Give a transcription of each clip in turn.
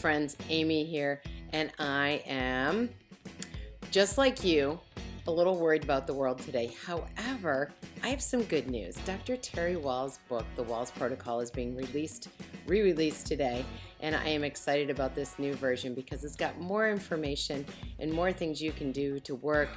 friends, Amy here, and I am, just like you, a little worried about the world today. However, I have some good news. Dr. Terry Wahls' book, The Wahls Protocol, is being re-released today, and I am excited about this new version because it's got more information and more things you can do to work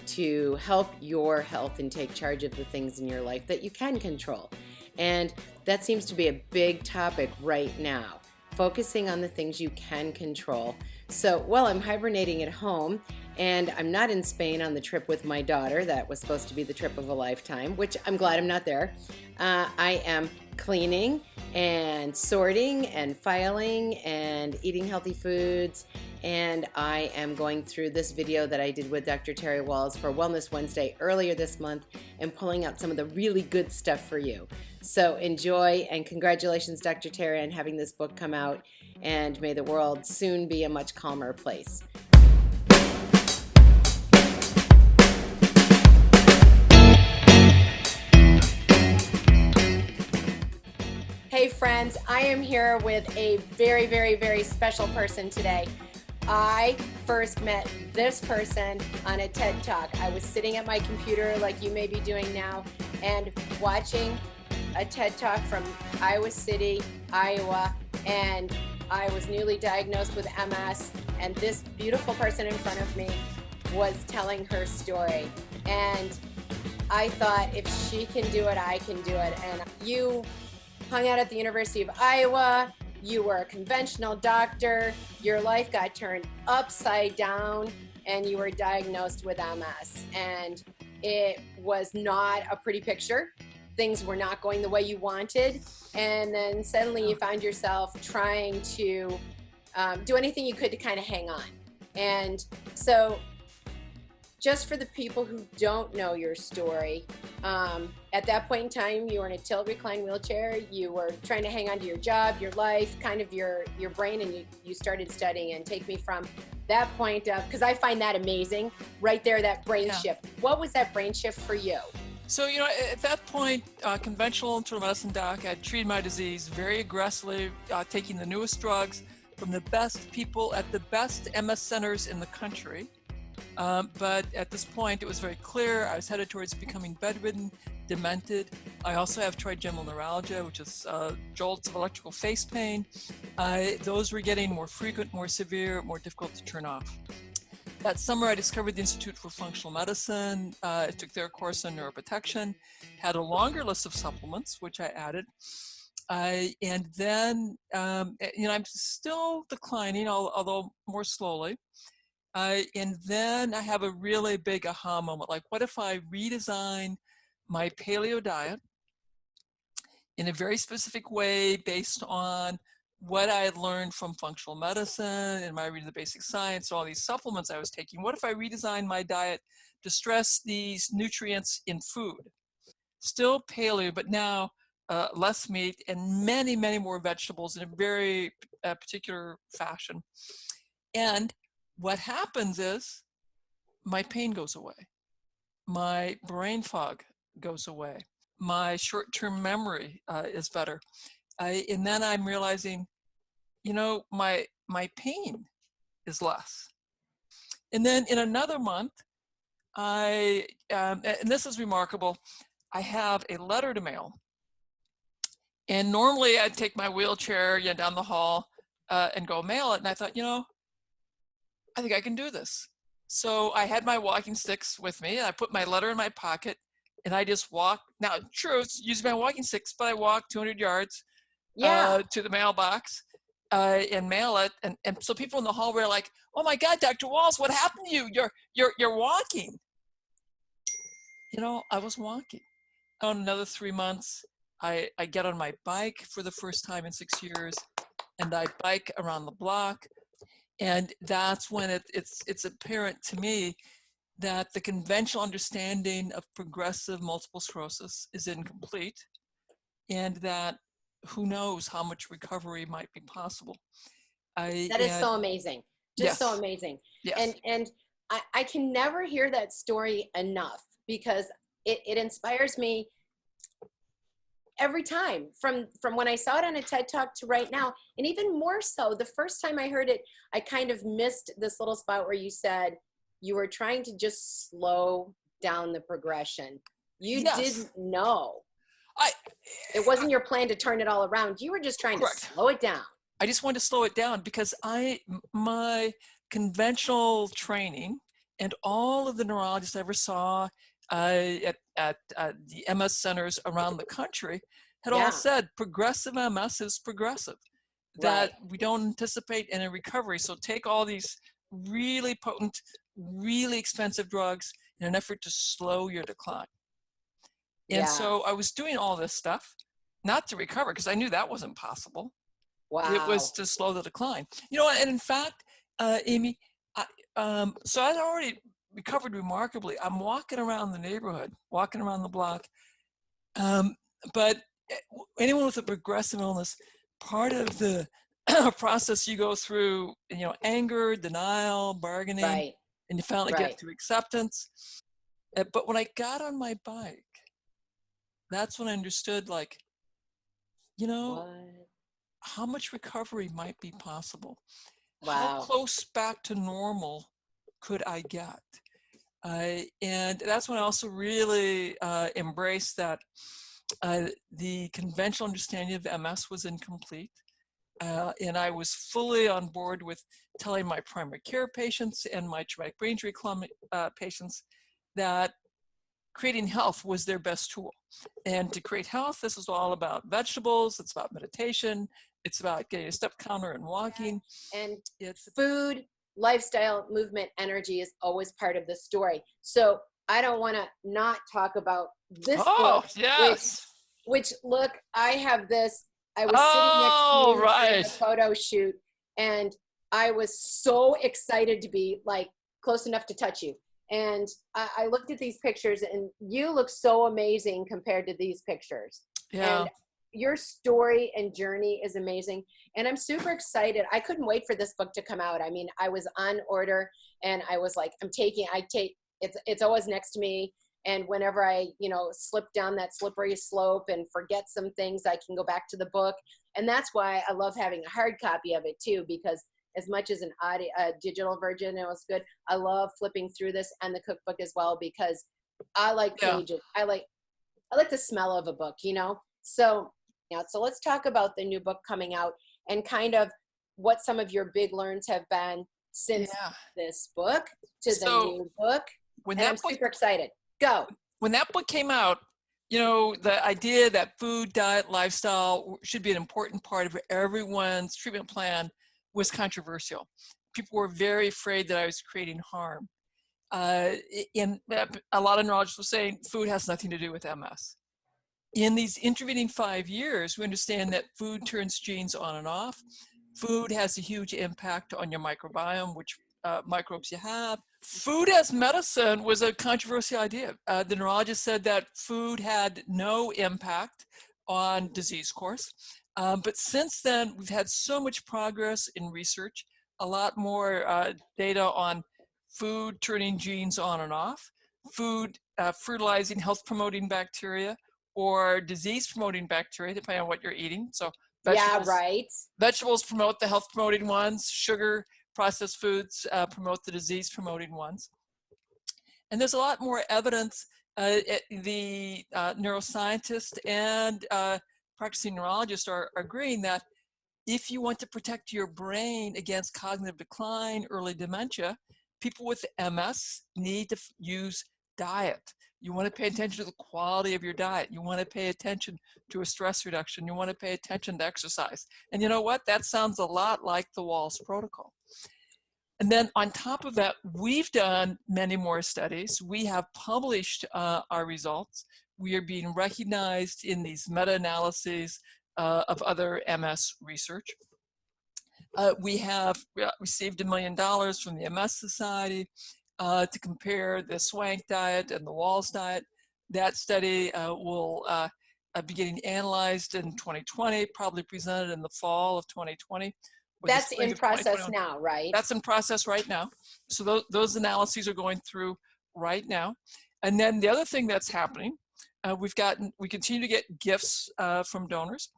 to help your health and take charge of the things in your life that you can control. And that seems to be a big topic right now, focusing on the things you can control. So while I'm hibernating at home and I'm not in Spain on the trip with my daughter, that was supposed to be the trip of a lifetime, which I'm glad I'm not there, I am cleaning and sorting and filing and eating healthy foods. And I am going through this video that I did with Dr. Terry Wahls for Wellness Wednesday earlier this month and pulling out some of the really good stuff for you. So enjoy, and congratulations, Dr. Terry, on having this book come out, and may the world soon be a much calmer place. Hey friends, I am here with a very, very, very special person today. I first met this person on a TED Talk. I was sitting at my computer like you may be doing now and watching a TED Talk from Iowa City, Iowa, and I was newly diagnosed with MS, and this beautiful person in front of me was telling her story. And I thought, if she can do it, I can do it. And you hung out at the University of Iowa, you were a conventional doctor, your life got turned upside down, and you were diagnosed with MS. And it was not a pretty picture. Things were not going the way you wanted. And then suddenly you found yourself trying to do anything you could to kind of hang on. And so just for the people who don't know your story, at that point in time, you were in a tilt recline wheelchair, you were trying to hang on to your job, your life, kind of your brain, and you started studying. And take me from that point of, because I find that amazing, right there, that brain shift. What was that brain shift for you? So, at that point, conventional internal medicine doc had treated my disease very aggressively, taking the newest drugs from the best people at the best MS centers in the country. But at this point, it was very clear I was headed towards becoming bedridden, demented. I also have trigeminal neuralgia, which is jolts of electrical face pain. Those were getting more frequent, more severe, more difficult to turn off. That summer, I discovered the Institute for Functional Medicine. I took their course on neuroprotection, had a longer list of supplements, which I added. And then, I'm still declining, although more slowly. And then I have a really big aha moment. Like, what if I redesign my paleo diet in a very specific way based on what I had learned from functional medicine and my reading the basic science, all these supplements I was taking? What if I redesign my diet to stress these nutrients in food? Still paleo, but now less meat and many, many more vegetables in a very particular fashion. And what happens is my pain goes away. My brain fog goes away. My short-term memory is better. And then I'm realizing, my pain is less. And then in another month, and this is remarkable, I have a letter to mail. And normally I'd take my wheelchair down the hall and go mail it. And I thought, I think I can do this. So I had my walking sticks with me, and I put my letter in my pocket, and I just walked. Now, true, it's using my walking sticks, but I walked 200 yards to the mailbox and mail it. And so people in the hall were like, "Oh my God, Dr. Wahls, what happened to you? You're walking." I was walking. On another 3 months, I get on my bike for the first time in 6 years, and I bike around the block. And that's when it's apparent to me that the conventional understanding of progressive multiple sclerosis is incomplete, and that who knows how much recovery might be possible. That is so amazing. Just so amazing. Yes. And I can never hear that story enough, because it inspires me every time from when I saw it on a TED Talk to right now, and even more so, the first time I heard it, I kind of missed this little spot where you said you were trying to just slow down the progression. You Yes. didn't know. I It wasn't your plan to turn it all around. You were just trying to Correct. slow it down. I just wanted to slow it down because my conventional training and all of the neurologists I ever saw at the MS centers around the country had all Yeah, said progressive MS is progressive, right. that we don't anticipate any recovery. So take all these really potent, really expensive drugs in an effort to slow your decline. And Yeah. so I was doing all this stuff, not to recover, because I knew that wasn't possible. It was Wow. to slow the decline. You know, and in fact, Amy, so I'd already recovered remarkably. I'm walking around the neighborhood, walking around the block. But anyone with a progressive illness, part of the process you go through, you know, anger, denial, bargaining, Right. and you finally get Right. to acceptance. But when I got on my bike, that's when I understood, like, you know, What? how much recovery might be possible. How Wow. close back to normal could I get? And that's when I also really embraced that the conventional understanding of MS was incomplete. And I was fully on board with telling my primary care patients and my traumatic brain injury patients that creating health was their best tool. And to create health, this is all about vegetables, it's about meditation, it's about getting a step counter and walking. And It's food, lifestyle, movement, energy is always part of the story. So I don't want to not talk about this Oh, book, yes. which look, I have this. I was sitting next to Oh, you during right. the photo shoot, and I was so excited to be like close enough to touch you. And I looked at these pictures, and you look so amazing compared to these pictures. Yeah. And your story and journey is amazing. And I'm super excited. I couldn't wait for this book to come out. I mean, I was on order, and I was like, it's always next to me. And whenever I, slip down that slippery slope and forget some things, I can go back to the book. And that's why I love having a hard copy of it too, because as much as a digital version, it was good. I love flipping through this and the cookbook as well, because I like Yeah. pages. I like the smell of a book, So, so let's talk about the new book coming out and kind of what some of your big learns have been since Yeah. this book to the So new book. when And I'm that book super excited. Go. when that book came out, you know, the idea that food, diet, lifestyle should be an important part of everyone's treatment plan was controversial. People were very afraid that I was creating harm. And a lot of neurologists were saying food has nothing to do with MS. In these intervening 5 years, we understand that food turns genes on and off. Food has a huge impact on your microbiome, which microbes you have. Food as medicine was a controversial idea. The neurologist said that food had no impact on disease course. But since then, we've had so much progress in research, a lot more data on food turning genes on and off, food fertilizing health promoting bacteria, or disease-promoting bacteria, depending on what you're eating. So Yeah, vegetables, right. vegetables promote the health-promoting ones. Sugar, processed foods promote the disease-promoting ones. And there's a lot more evidence. The neuroscientists and practicing neurologists are agreeing that if you want to protect your brain against cognitive decline, early dementia, people with MS need to use diet. You want to pay attention to the quality of your diet. You want to pay attention to a stress reduction. You want to pay attention to exercise. And you know what? That sounds a lot like the Wahls protocol. And then on top of that, we've done many more studies. We have published our results. We are being recognized in these meta-analyses of other MS research. We have received $1 million from the MS Society to compare the Swank diet and the Wahls diet. That study will be getting analyzed in 2020, probably presented in the fall of 2020. Or the That's spring in of process 2021. now, right? That's in process right now. So those analyses are going through right now. And then the other thing that's happening, we continue to get gifts from donors.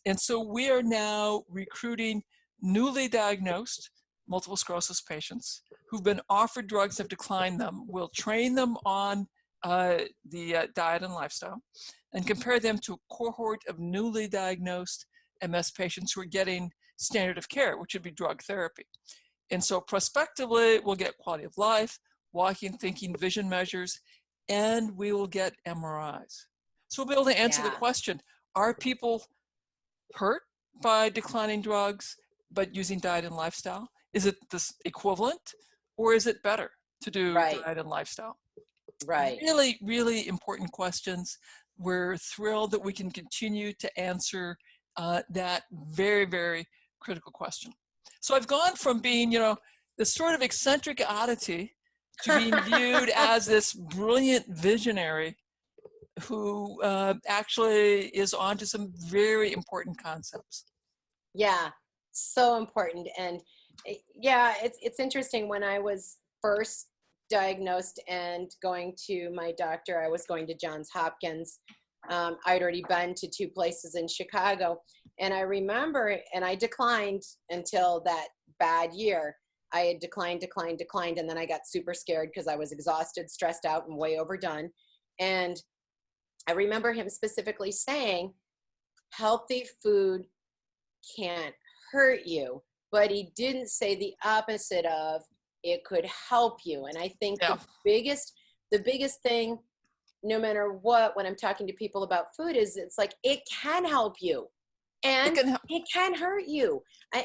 And so we are now recruiting newly diagnosed multiple sclerosis patients who've been offered drugs, have declined them. We'll train them on the diet and lifestyle and compare them to a cohort of newly diagnosed MS patients who are getting standard of care, which would be drug therapy. And so prospectively, we'll get quality of life, walking, thinking, vision measures, and we will get MRIs. So we'll be able to answer the question, are people hurt by declining drugs, but using diet and lifestyle? Is it this equivalent, or is it better to do diet and lifestyle? Right. Really, really important questions. We're thrilled that we can continue to answer that very, very critical question. So I've gone from being, this sort of eccentric oddity to being viewed as this brilliant visionary who actually is onto some very important concepts. Yeah, so important. And yeah, it's interesting. When I was first diagnosed and going to my doctor, I was going to Johns Hopkins. I'd already been to 2 places in Chicago. And I remember, and I declined until that bad year. I had declined, and then I got super scared because I was exhausted, stressed out, and way overdone. And I remember him specifically saying, healthy food can't hurt you, but he didn't say the opposite of it could help you. And I think the biggest thing, no matter what, when I'm talking to people about food, is it's like, it can help you and it can hurt you.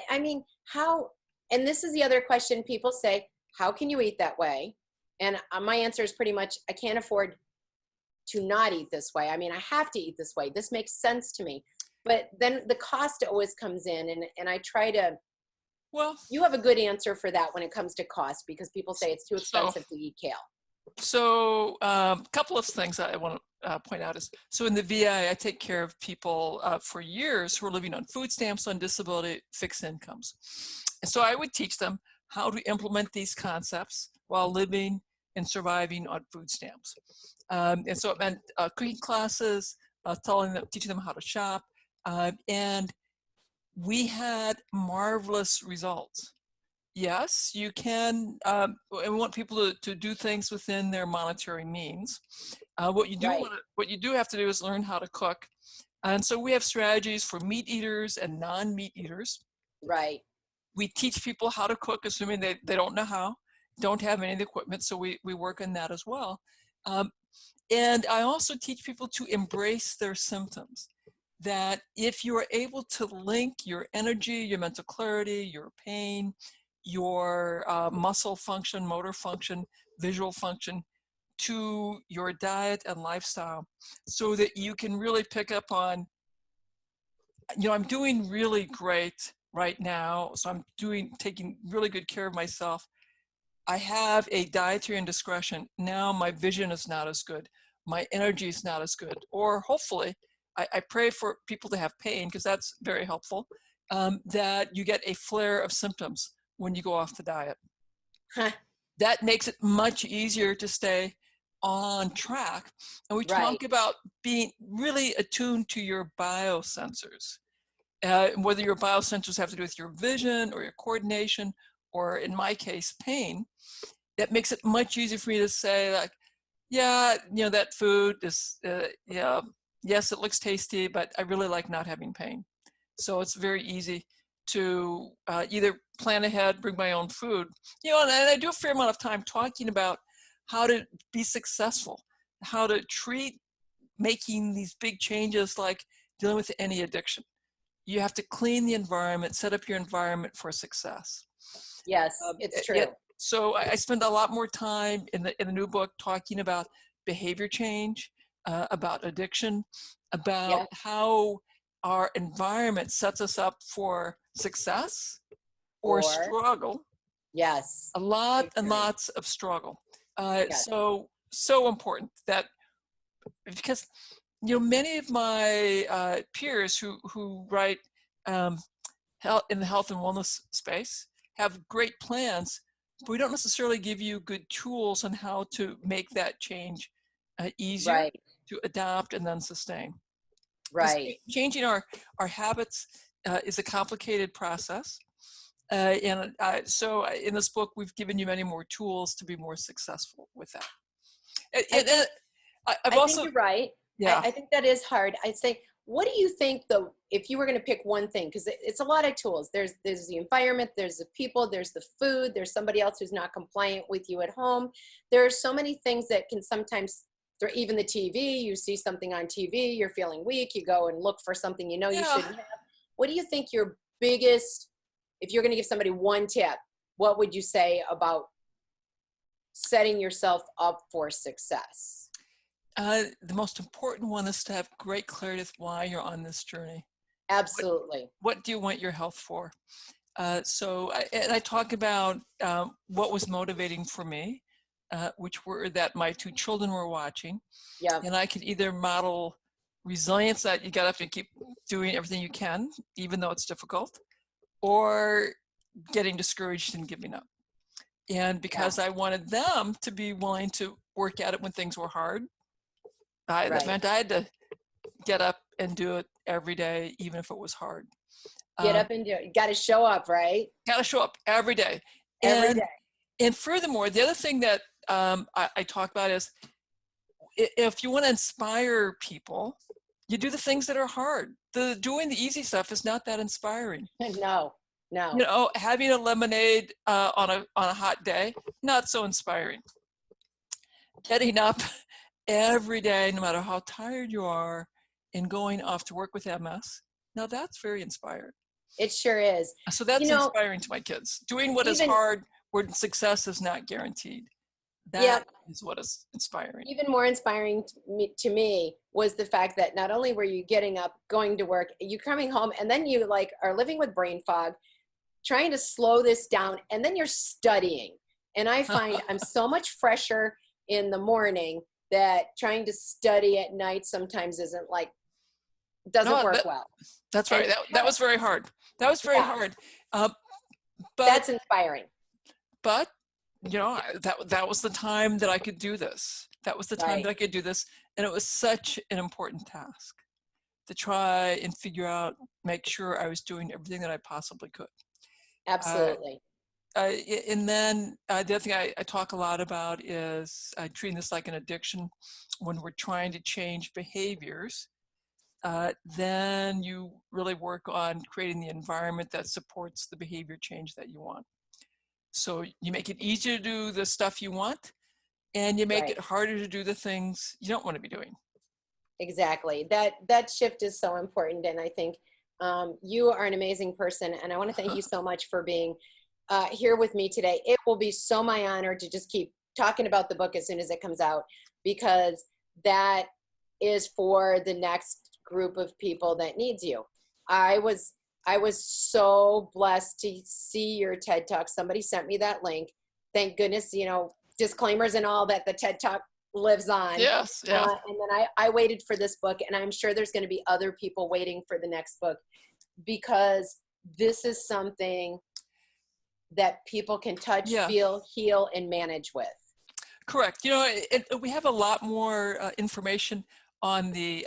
I mean, how, and this is the other question people say, how can you eat that way? And my answer is pretty much, I can't afford to not eat this way. I mean, I have to eat this way. This makes sense to me. But then the cost always comes in, and I try to, well, you have a good answer for that when it comes to cost, because people say it's too expensive to eat kale. So a couple of things I want to point out is, so in the VA, I take care of people for years who are living on food stamps, on disability, fixed incomes. And so I would teach them how to implement these concepts while living and surviving on food stamps. And so it meant cooking classes, teaching them how to shop, and we had marvelous results. Yes, you can, and we want people to do things within their monetary means. What you do have to do is learn how to cook. And so we have strategies for meat eaters and non-meat eaters. Right. We teach people how to cook, assuming they don't know how, don't have any of the equipment, so we work on that as well. And I also teach people to embrace their symptoms, that if you are able to link your energy, your mental clarity, your pain, your muscle function, motor function, visual function to your diet and lifestyle, so that you can really pick up on, I'm doing really great right now, so I'm taking really good care of myself. I have a dietary indiscretion. Now my vision is not as good. My energy is not as good. Or hopefully, I pray for people to have pain, because that's very helpful, that you get a flare of symptoms when you go off the diet. That makes it much easier to stay on track. And we talk about being really attuned to your biosensors. Whether your biosensors have to do with your vision or your coordination, or in my case, pain, that makes it much easier for me to say, like, yeah, that food is, yes, it looks tasty, but I really like not having pain. So it's very easy to either plan ahead, bring my own food, and I do a fair amount of time talking about how to be successful, how to treat making these big changes like dealing with any addiction. You have to clean the environment, set up your environment for success. Yes, it's true. So I spend a lot more time in the new book talking about behavior change, about addiction, about how our environment sets us up for success or struggle. Yes. A lot and lots of struggle. So important that, because many of my peers who write in the health and wellness space have great plans, but we don't necessarily give you good tools on how to make that change easier. Right. to adopt and then sustain. Right. Changing our habits is a complicated process. So in this book, we've given you many more tools to be more successful with that. I think you're right. Yeah. I think that is hard. I'd say, what do you think though, if you were going to pick one thing, because it's a lot of tools. There's the environment, there's the people, there's the food, there's somebody else who's not compliant with you at home. There are so many things that can sometimes, even the TV, you see something on TV, you're feeling weak, you go and look for something you shouldn't have. What do you think your biggest, if you're going to give somebody one tip, what would you say about setting yourself up for success? The most important one is to have great clarity of why you're on this journey. Absolutely. What do you want your health for? So I talk about what was motivating for me, which were that my 2 children were watching. Yeah. And I could either model resilience, that you got up and keep doing everything you can, even though it's difficult, or getting discouraged and giving up. And because I wanted them to be willing to work at it when things were hard, that meant I had to get up and do it every day, even if it was hard. Get up and do it. You got to show up, right? Got to show up every day. Every day. And furthermore, the other thing that I talk about is, if you want to inspire people, you do the things that are hard. Doing the easy stuff is not that inspiring. No. Having a lemonade on a hot day, not so inspiring. Getting up every day, no matter how tired you are, and going off to work with MS, now that's very inspiring. It sure is. So that's inspiring to my kids. Doing what is hard, where success is not guaranteed. That is what is inspiring. Even more inspiring to me was the fact that not only were you getting up, going to work, you coming home, and then you are living with brain fog, trying to slow this down, and then you're studying. And I find I'm so much fresher in the morning that trying to study at night sometimes doesn't work well. That's right. That was very hard. That was very hard. But that's inspiring. But that was the time that I could do this. That was the time that I could do this. And it was such an important task to try and figure out, make sure I was doing everything that I possibly could. Absolutely. And then the other thing I talk a lot about is treating this like an addiction. When we're trying to change behaviors, then you really work on creating the environment that supports the behavior change that you want. So you make it easier to do the stuff you want, and you make it harder to do the things you don't want to be doing. Exactly. That shift is so important. And I think you are an amazing person. And I want to thank you so much for being here with me today. It will be so my honor to just keep talking about the book as soon as it comes out, because that is for the next group of people that needs you. I was so blessed to see your TED Talk. Somebody sent me that link. Thank goodness, disclaimers and all that the TED Talk lives on. Yes, yeah. And then I waited for this book, and I'm sure there's going to be other people waiting for the next book, because this is something that people can touch, feel, heal, and manage with. Correct. We have a lot more information on the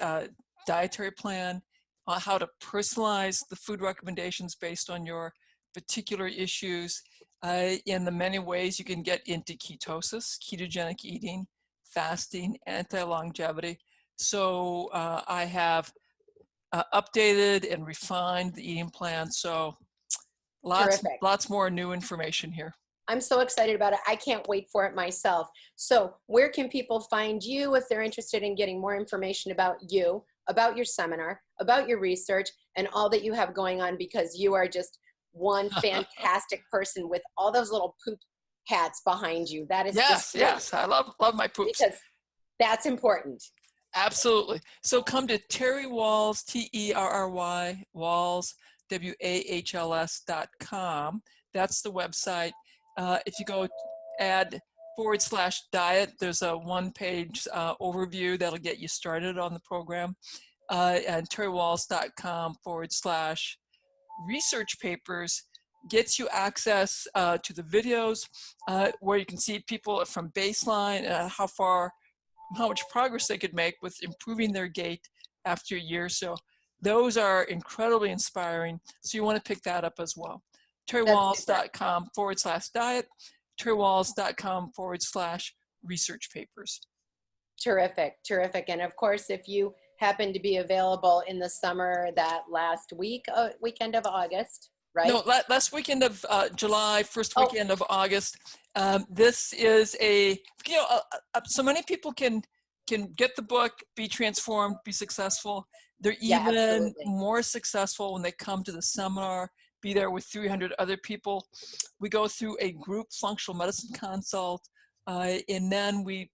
dietary plan, on how to personalize the food recommendations based on your particular issues, in the many ways you can get into ketosis, ketogenic eating, fasting, anti-longevity. So I have updated and refined the eating plan. So lots more new information here. I'm so excited about it. I can't wait for it myself. So where can people find you if they're interested in getting more information about you, about your seminar, about your research, and all that you have going on? Because you are just one fantastic person with all those little poop hats behind you. That is yes. I love my poops. Because that's important. Absolutely. So come to Terry Wahls, Terry, Wahls, WAHLS.com. That's the website. If you go add /diet, there's a one-page overview that'll get you started on the program. And terrywalls.com/research papers gets you access to the videos where you can see people from baseline, how far how much progress they could make with improving their gait after a year. So those are incredibly inspiring. So you want to pick that up as well. That's super. terrywahls.com/diet, terrywahls.com/research papers. Terrific, terrific. And of course, if you happen to be available in the summer, that last weekend of August, right? No, last weekend of July, first Oh, weekend of August. This is so many people can get the book, be transformed, be successful. They're yeah, even absolutely. more successful when they come to the seminar, be there with 300 other people. We go through a group functional medicine consult, and then we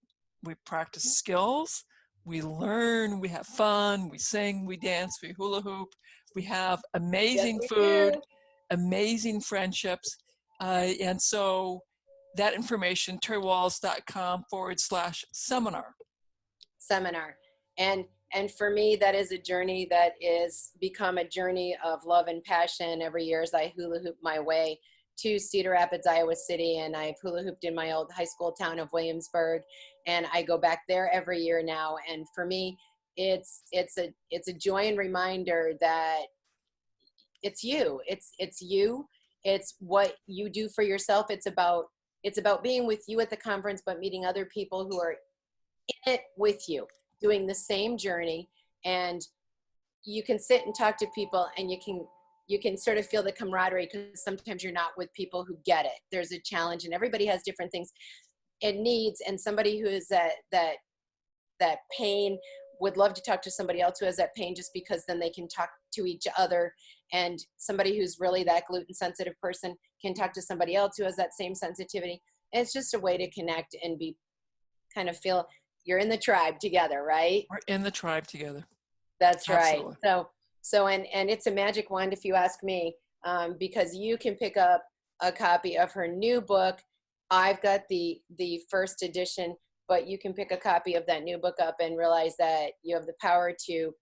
practice skills, we learn, we have fun, we sing, we dance, we hula hoop, we have Yes, amazing we food, do. amazing friendships. And so that information, terrywahls.com/seminar. Seminar. And for me, that is a journey that is become a journey of love and passion every year as I hula hoop my way to Cedar Rapids, Iowa City, and I've hula hooped in my old high school town of Williamsburg, and I go back there every year now. And for me, it's a joy and reminder that it's you, it's you, it's what you do for yourself. It's about being with you at the conference, but meeting other people who are in it with you, doing the same journey. And you can sit and talk to people, and you can sort of feel the camaraderie, because sometimes you're not with people who get it. There's a challenge, and everybody has different things it needs, and somebody who is that pain would love to talk to somebody else who has that pain, just because then they can talk to each other. And somebody who's really that gluten sensitive person can talk to somebody else who has that same sensitivity. And it's just a way to connect and be kind of feel you're in the tribe together, right? We're in the tribe together. That's right. Absolutely. And it's a magic wand, if you ask me, because you can pick up a copy of her new book. I've got the first edition, but you can pick a copy of that new book up and realize that you have the power to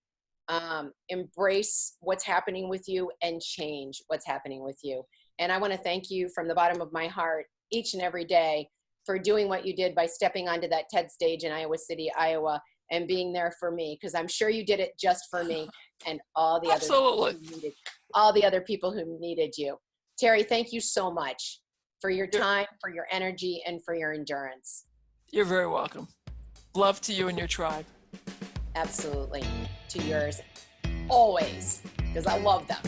embrace what's happening with you and change what's happening with you. And I want to thank you from the bottom of my heart each and every day for doing what you did by stepping onto that TED stage in Iowa City, Iowa, and being there for me, because I'm sure you did it just for me and all the Absolutely. other people who needed you. Terry, thank you so much for your time, for your energy, and for your endurance. You're very welcome. Love to you and your tribe. Absolutely. To yours always, because I love them.